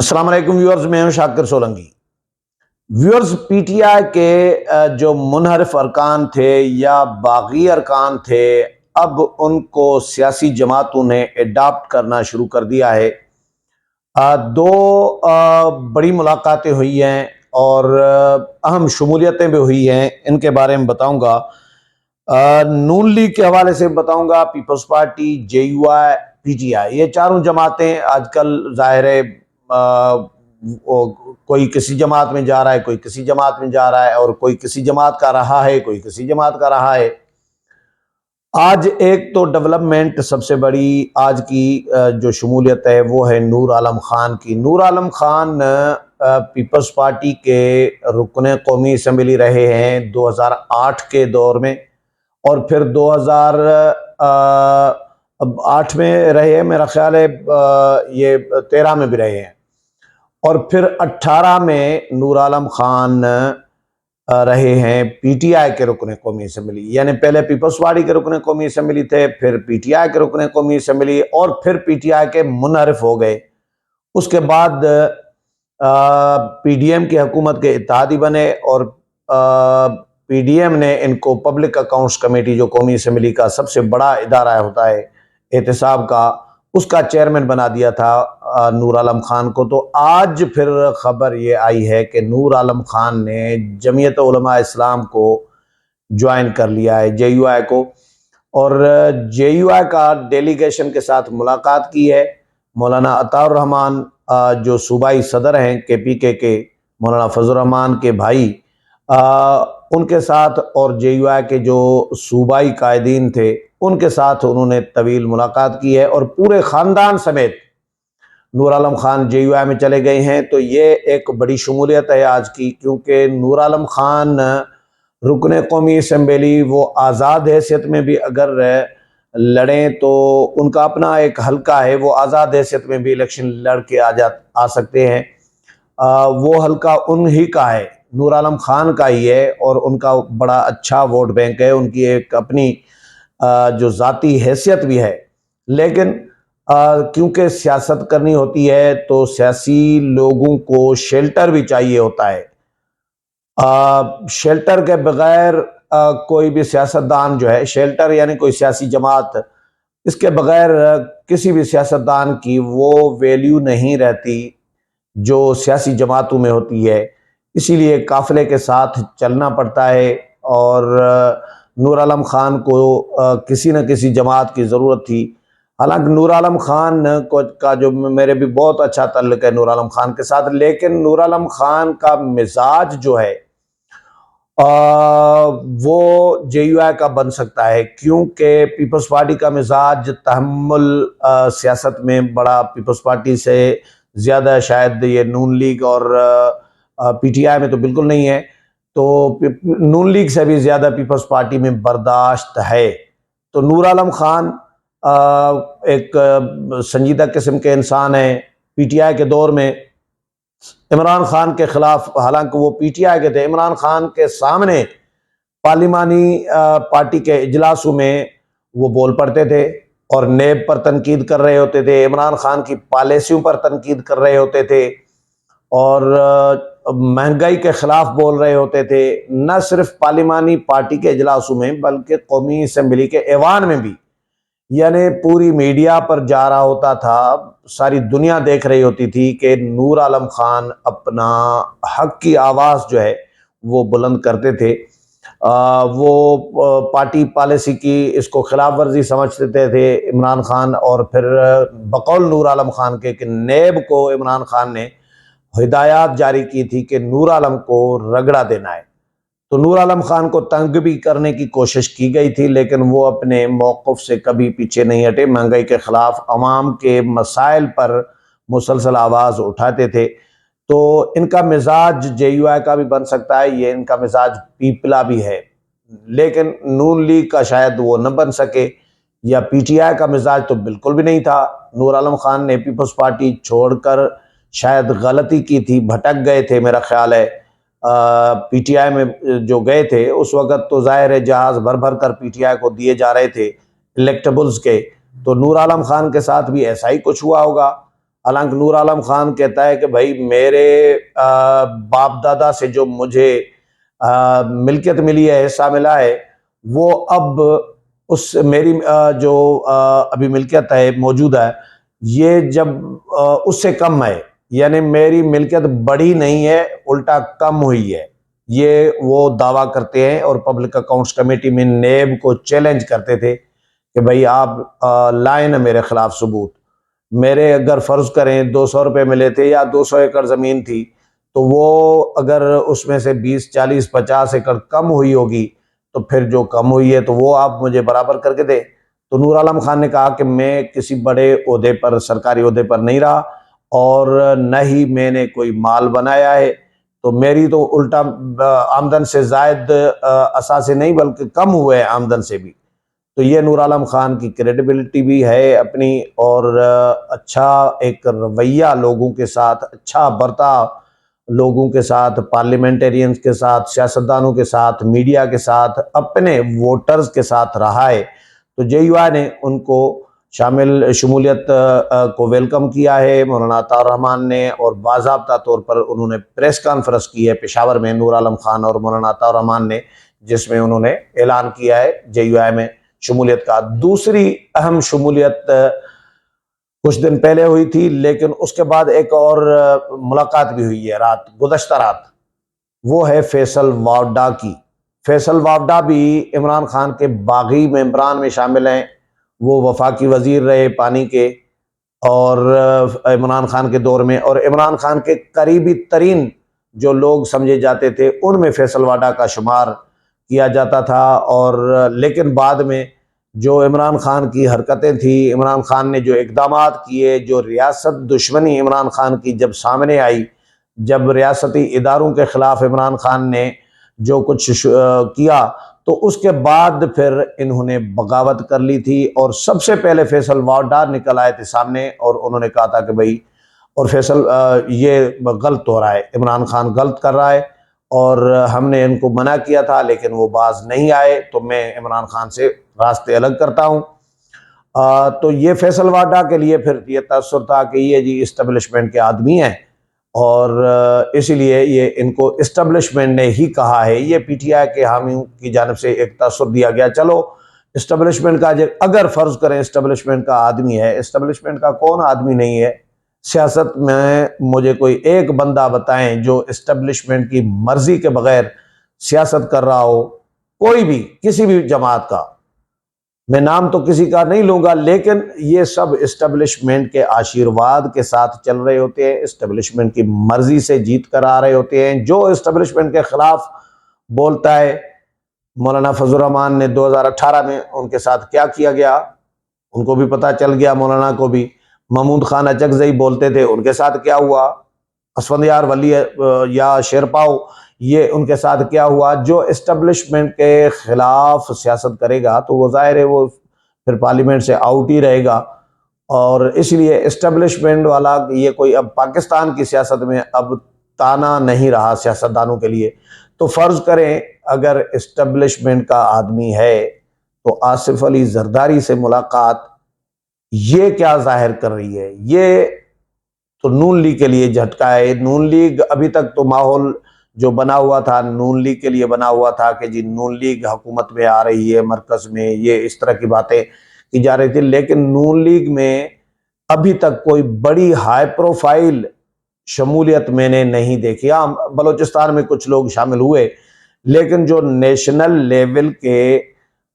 अस्सलाम वालेकुम व्यूअर्स, मैं हूं शाकिर सोलंकी। व्यूअर्स, पीटीआई के जो मुनहरिफ अरकान थे या बागी अरकान थे, अब उनको सियासी जमातों ने एडाप्ट करना शुरू कर दिया है। दो बड़ी मुलाकातें हुई हैं और अहम शमूलियतें भी हुई हैं, इनके बारे में बताऊंगा। नून लीग के हवाले से बताऊंगा, पीपल्स पार्टी, जेयूआई, पीटीआई, ये चारों जमातें आजकल ज़ाहिर है कोई किसी जमात में जा रहा है, कोई किसी जमात में जा रहा है, और कोई किसी जमात का रहा है, कोई किसी जमात का रहा है। आज एक तो डेवलपमेंट सबसे बड़ी आज की जो शमूलियत है वो है नूर आलम खान की। नूर आलम खान पीपल्स पार्टी के रुकन कौमी असम्बली रहे हैं 2008 के दौर में, और फिर 2008 में रहे हैं, मेरा ख्याल है ये 13 में भी रहे हैं, और फिर 18 में नूर आलम खान रहे हैं पीटीआई के रुकन कौमी असम्बली। यानी पहले पीपल्स पार्टी के रुकन कौमी असम्बली थे, फिर पीटीआई के रुकन कौमी असम्बली, और फिर पीटीआई के मुनहरिफ हो गए। उसके बाद पीडीएम की हुकूमत के इत्तेहादी बने, और पीडीएम ने इनको पब्लिक अकाउंट्स कमेटी, जो कौमी असम्बली का सबसे बड़ा इदारा होता है एहतसाब का, उसका चेयरमैन बना दिया था नूर आलम खान को। तो आज फिर खबर ये आई है कि नूर आलम खान ने जमीयत उलमा इस्लाम को ज्वाइन कर लिया है, जेयूआई को, और जेयूआई का डेलीगेशन के साथ मुलाकात की है। मौलाना अताउर रहमान जो सूबाई सदर हैं केपीके के, मौलाना फजल रहमान के भाई, उनके साथ, और जेयूआई के जो सूबाई कायदीन थे उनके साथ उन्होंने तवील मुलाकात की है, और पूरे ख़ानदान समेत नूर आलम खान जेयूआई में चले गए हैं। तो ये एक बड़ी शमूलियत है आज की, क्योंकि नूर आलम खान रुकन कौमी असम्बली वो आज़ाद हैसियत में भी अगर लड़ें तो उनका अपना एक हल्का है, वो आज़ाद हैसियत में भी इलेक्शन लड़ के आ सकते हैं। वो हल्का उन्हीं का है, नूर आलम खान का ही है, और उनका बड़ा अच्छा वोट बैंक है, उनकी एक अपनी जो ज़ाती हैसियत भी है। लेकिन क्योंकि सियासत करनी होती है तो सियासी लोगों को शेल्टर भी चाहिए होता है। शेल्टर के बगैर कोई भी सियासतदान जो है, शेल्टर यानी कोई सियासी जमात, इसके बगैर किसी भी सियासतदान की वो वैल्यू नहीं रहती जो सियासी जमातों में होती है। इसीलिए काफ़िले के साथ चलना पड़ता है, और नूर आलम खान को किसी न किसी जमात की ज़रूरत थी। हालांकि नूर आलम खान का जो मेरे भी बहुत अच्छा ताल्लुक़ है नूर आलम खान के साथ, लेकिन नूर आलम खान का मिजाज जो है वो जेयूआई का बन सकता है, क्योंकि पीपल्स पार्टी का मिजाज तहम्मुल सियासत में बड़ा पीपल्स पार्टी से ज़्यादा शायद ये नून लीग और पीटीआई में तो बिल्कुल नहीं है, तो नून लीग से भी ज़्यादा पीपल्स पार्टी में बर्दाश्त है। तो नूर आलम खान एक संजीदा किस्म के इंसान है। पीटीआई के दौर में इमरान खान के खिलाफ, हालांकि वो पीटीआई के थे, इमरान खान के सामने पार्लिमानी पार्टी के इजलासों में वो बोल पड़ते थे और नेब पर तनकीद कर रहे होते थे, इमरान खान की पॉलिसियों पर तनकीद कर रहे होते थे, और महंगाई के खिलाफ बोल रहे होते थे। न सिर्फ पार्लिमानी पार्टी के इजलासों में बल्कि कौमी असम्बली के ऐवान में भी, यानी पूरी मीडिया पर जा रहा होता था, सारी दुनिया देख रही होती थी कि नूर आलम खान अपना हक की आवाज़ जो है वो बुलंद करते थे। वो पार्टी पॉलिसी की इसको खिलाफ वर्जी समझते थे इमरान खान, और फिर बकौल नूर आलम खान के कि नेब को इमरान खान ने हिदायत जारी की थी कि नूर आलम को रगड़ा देना है। तो नूर आलम खान को तंग भी करने की कोशिश की गई थी, लेकिन वो अपने मौक़िफ़ से कभी पीछे नहीं हटे। महंगाई के ख़िलाफ़, अवाम के मसाइल पर मुसलसल आवाज़ उठाते थे। तो इनका मिजाज जेयूआई का भी बन सकता है, ये इनका मिजाज पीपला भी है, लेकिन नून लीग का शायद वो न बन सके, या पीटीआई का मिजाज तो बिल्कुल भी नहीं था। नूर आलम खान ने पीपल्स पार्टी छोड़कर शायद गलती की थी, भटक गए थे, मेरा ख्याल है। पीटीआई में जो गए थे उस वक़्त तो ज़ाहिर है जहाज़ भर भर कर पीटीआई को दिए जा रहे थे इलेक्टेबल्स के, तो नूर आलम खान के साथ भी ऐसा ही कुछ हुआ होगा। हालांकि नूर आलम खान कहता है कि भाई मेरे बाप दादा से जो मुझे मिल्कियत मिली है, हिस्सा मिला है, वो अब उस मेरी जो अभी मिल्कियत है मौजूद है, ये जब उससे कम है, यानी मेरी मिल्कियत बढ़ी नहीं है, उल्टा कम हुई है। ये वो दावा करते हैं और पब्लिक अकाउंट्स कमेटी में नेब को चैलेंज करते थे कि भाई आप लाएं ना मेरे खिलाफ सबूत। मेरे अगर फर्ज करें 200 रुपये मिले थे या 200 एकड़ ज़मीन थी, तो वो अगर उसमें से 20, 40, 50 एकड़ कम हुई होगी, तो फिर जो कम हुई है तो वो आप मुझे बराबर करके दे। तो नूर आलम खान ने कहा कि मैं किसी बड़े ओहदे पर, सरकारी ओहदे पर नहीं रहा और न ही मैंने कोई माल बनाया है, तो मेरी तो उल्टा आमदन से जायद असासे नहीं बल्कि कम हुए आमदन से भी। तो ये नूर आलम खान की क्रेडिबिलिटी भी है अपनी, और अच्छा एक रवैया लोगों के साथ, अच्छा बर्ताव लोगों के साथ, पार्लियामेंटेरियंस के साथ, सियासतदानों के साथ, मीडिया के साथ, अपने वोटर्स के साथ रहा है। तो जेयूआई ने उनको शमूलियत को वेलकम किया है मौलाना अताउर रहमान ने, और बाज़ाब्ता तौर पर उन्होंने प्रेस कॉन्फ्रेंस की है पेशावर में, नूर आलम खान और मौलाना अताउर रहमान ने, जिसमें उन्होंने ऐलान किया है जेयूआई में शमूलियत का। दूसरी अहम शमूलियत कुछ दिन पहले हुई थी, लेकिन उसके बाद एक और मुलाकात भी हुई है गुज़श्ता रात, वो है फैसल वावडा की। फैसल वावडा भी इमरान खान के बागी मेंबरान में शामिल हैं। वो वफाकी वजीर रहे पानी के, और इमरान खान के दौर में, और इमरान खान के करीबी तरीन जो लोग समझे जाते थे उनमें फैसल वाडा का शुमार किया जाता था। और लेकिन बाद में जो इमरान खान की हरकतें थी, इमरान खान ने जो इकदामात किए, जो रियासत दुश्मनी इमरान खान की जब सामने आई, जब रियासती इदारों के ख़िलाफ़ इमरान खान ने जो कुछ किया, तो उसके बाद फिर इन्होंने बगावत कर ली थी। और सबसे पहले फैसल वाडा निकल आए थे सामने और उन्होंने कहा था कि भाई, और फैसल ये गलत हो रहा है, इमरान खान गलत कर रहा है, और हमने इनको मना किया था लेकिन वो बाज नहीं आए, तो मैं इमरान खान से रास्ते अलग करता हूँ। तो ये फैसल वाडा के लिए फिर ये तअस्सुर था कि ये जी इस्टेब्लिशमेंट के आदमी हैं, और इसीलिए ये इनको इस्टेब्लिशमेंट ने ही कहा है। ये पीटीआई के हामियों की जानिब से एक तअस्सुर दिया गया। चलो इस्टेब्लिशमेंट का अगर फ़र्ज़ करें इस्टेब्लिशमेंट का आदमी है, इस्टेब्लिशमेंट का कौन आदमी नहीं है सियासत में? मुझे कोई एक बंदा बताएं जो इस्टेब्लिशमेंट की मर्जी के बगैर सियासत कर रहा हो, कोई भी, किसी भी जमात का। मैं नाम तो किसी का नहीं लूंगा, लेकिन ये सब इस्टेब्लिशमेंट के आशीर्वाद के साथ चल रहे होते हैं, इस्टेब्लिशमेंट की मर्जी से जीत कर आ रहे होते हैं। जो इस्टेब्लिशमेंट के खिलाफ बोलता है, मौलाना फजल रहमान ने 2018 में उनके साथ क्या किया गया उनको भी पता चल गया, मौलाना को भी। महमूद खान अचकजई बोलते थे, उनके साथ क्या हुआ। असफंदियार वली या शेरपाओ, ये उनके साथ क्या हुआ। जो इस्टेब्लिशमेंट के खिलाफ सियासत करेगा तो वो जाहिर है वो फिर पार्लियामेंट से आउट ही रहेगा। और इसलिए इस्टेब्लिशमेंट वाला ये कोई अब पाकिस्तान की सियासत में अब ताना नहीं रहा सियासतदानों के लिए। तो फ़र्ज़ करें अगर इस्टेब्लिशमेंट का आदमी है, तो आसिफ अली जरदारी से मुलाकात ये क्या जाहिर कर रही है? ये तो नून लीग के लिए झटका है। नून लीग अभी तक तो माहौल जो बना हुआ था नून लीग के लिए बना हुआ था कि जी नून लीग हुकूमत में आ रही है, मरकज में, ये इस तरह की बातें की जा रही थी। लेकिन नून लीग में अभी तक कोई बड़ी हाई प्रोफाइल शमूलियत मैंने नहीं देखी। हाँ, बलूचिस्तान में कुछ लोग शामिल हुए, लेकिन जो नेशनल लेवल के,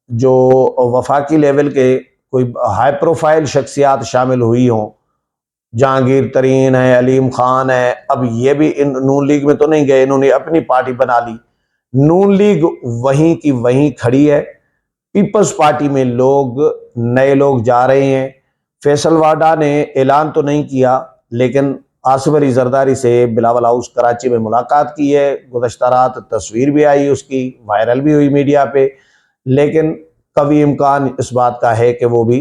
जो वफाकी लेवल के कोई हाई प्रोफाइल शख्सियात शामिल हुई हों, जहांगीर तरीन है, अलीम खान है, अब ये भी इन नून लीग में तो नहीं गए, इन्होंने अपनी पार्टी बना ली। नून लीग वहीं की वहीं खड़ी है। पीपल्स पार्टी में लोग, नए लोग जा रहे हैं। फैसल वाडा ने ऐलान तो नहीं किया, लेकिन आसिफ अली जरदारी से बिलावल हाउस कराची में मुलाकात की है। गुज़श्ता रात तस्वीर भी आई उसकी, वायरल भी हुई मीडिया पे। लेकिन कभी इम्कान इस बात का है कि वो भी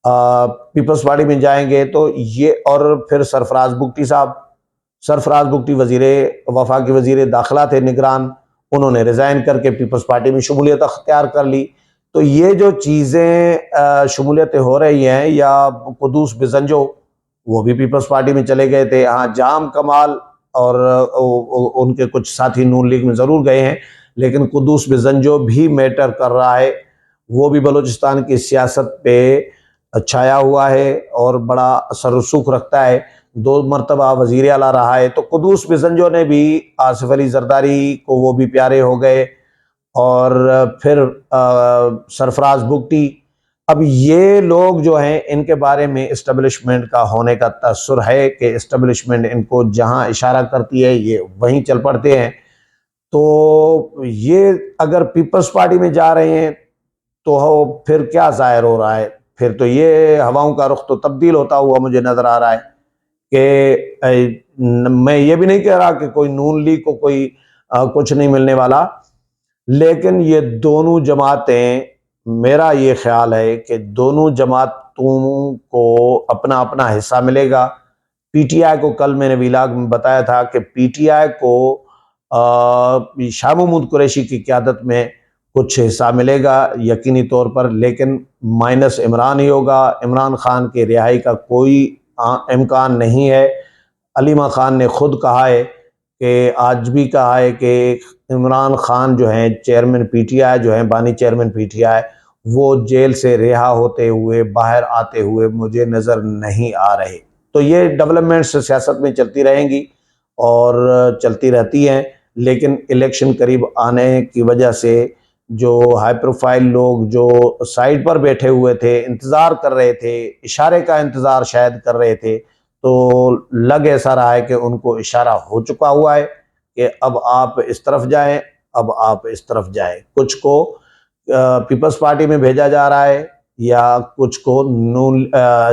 पीपल्स पार्टी में जाएंगे। तो ये, और फिर सरफराज बुगटी साहब, सरफराज बुगटी वजीरे वफाकी वजीर दाखिला थे, निगरान, उन्होंने रिज़ाइन करके पीपल्स पार्टी में शमूलियत अख्तियार कर ली। तो ये जो चीज़ें शमूलियतें हो रही हैं, या कुदूस बिजंजो वो भी पीपल्स पार्टी में चले गए थे। हाँ, जाम कमाल और उनके कुछ साथी नून लीग में ज़रूर गए हैं, लेकिन कुद्दूस बिज़न जो भी मैटर कर रहा है वो भी बलूचिस्तान की सियासत पे छाया हुआ है और बड़ा असर रसूख रखता है। 2 मरतबा वज़ीर आला रहा है, तो कुद्दूस बिज़नजो ने भी आसिफ अली जरदारी को वो भी प्यारे हो गए और फिर सरफराज बुगटी। अब ये लोग जो हैं इनके बारे में इस्टेब्लिशमेंट का होने का तसर है कि इस्टेब्लिशमेंट इनको जहां इशारा करती है ये वहीं चल पड़ते हैं। तो ये अगर पीपल्स पार्टी में जा रहे हैं तो फिर क्या जाहिर हो रहा है, फिर तो ये हवाओं का रुख तो तब्दील होता हुआ मुझे नजर आ रहा है कि मैं ये भी नहीं कह रहा कि कोई नून लीग को कोई कुछ नहीं मिलने वाला, लेकिन ये दोनों जमातें, मेरा ये ख्याल है कि दोनों जमातों को अपना अपना हिस्सा मिलेगा। पीटीआई को कल मैंने व्लॉग में बताया था कि पीटीआई को शाह महमूद कुरैशी की क़यादत में कुछ हिस्सा मिलेगा यकीनी तौर पर, लेकिन माइनस इमरान ही होगा। इमरान खान के रिहाई का कोई इम्कान नहीं है। अलीमा खान ने खुद कहा है कि आज भी कहा है कि इमरान खान जो हैं चेयरमैन पीटीआई जो हैं बानी चेयरमैन पीटीआई, वो जेल से रिहा होते हुए बाहर आते हुए मुझे नज़र नहीं आ रहे। तो ये डेवलपमेंट्स सियासत में चलती रहेंगी और चलती रहती हैं, लेकिन इलेक्शन करीब आने की वजह से जो हाई प्रोफाइल लोग जो साइड पर बैठे हुए थे, इंतज़ार कर रहे थे, इशारे का इंतज़ार शायद कर रहे थे, तो लग ऐसा रहा है कि उनको इशारा हो चुका हुआ है कि अब आप इस तरफ जाएं, अब आप इस तरफ जाएं। कुछ को पीपल्स पार्टी में भेजा जा रहा है या कुछ को नून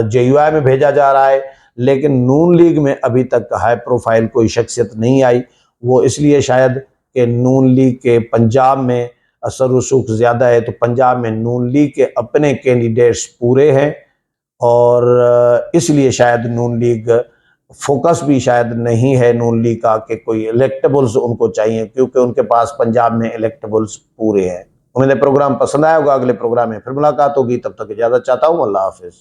जेयूआई में भेजा जा रहा है, लेकिन नून लीग में अभी तक हाई प्रोफाइल कोई शख्सियत नहीं आई। वो इसलिए शायद कि नून लीग के पंजाब में असर रसूख ज़्यादा है, तो पंजाब में नून लीग के अपने कैंडिडेट्स पूरे हैं और इसलिए शायद नून लीग फोकस भी शायद नहीं है नून लीग का कि कोई इलेक्टेबल्स उनको चाहिए, क्योंकि उनके पास पंजाब में इलेक्टेबल्स पूरे हैं। उम्मीद है प्रोग्राम पसंद आया होगा। अगले प्रोग्राम में फिर मुलाकात होगी, तब तक इजाज़त चाहता हूँ। अल्लाह हाफिज़।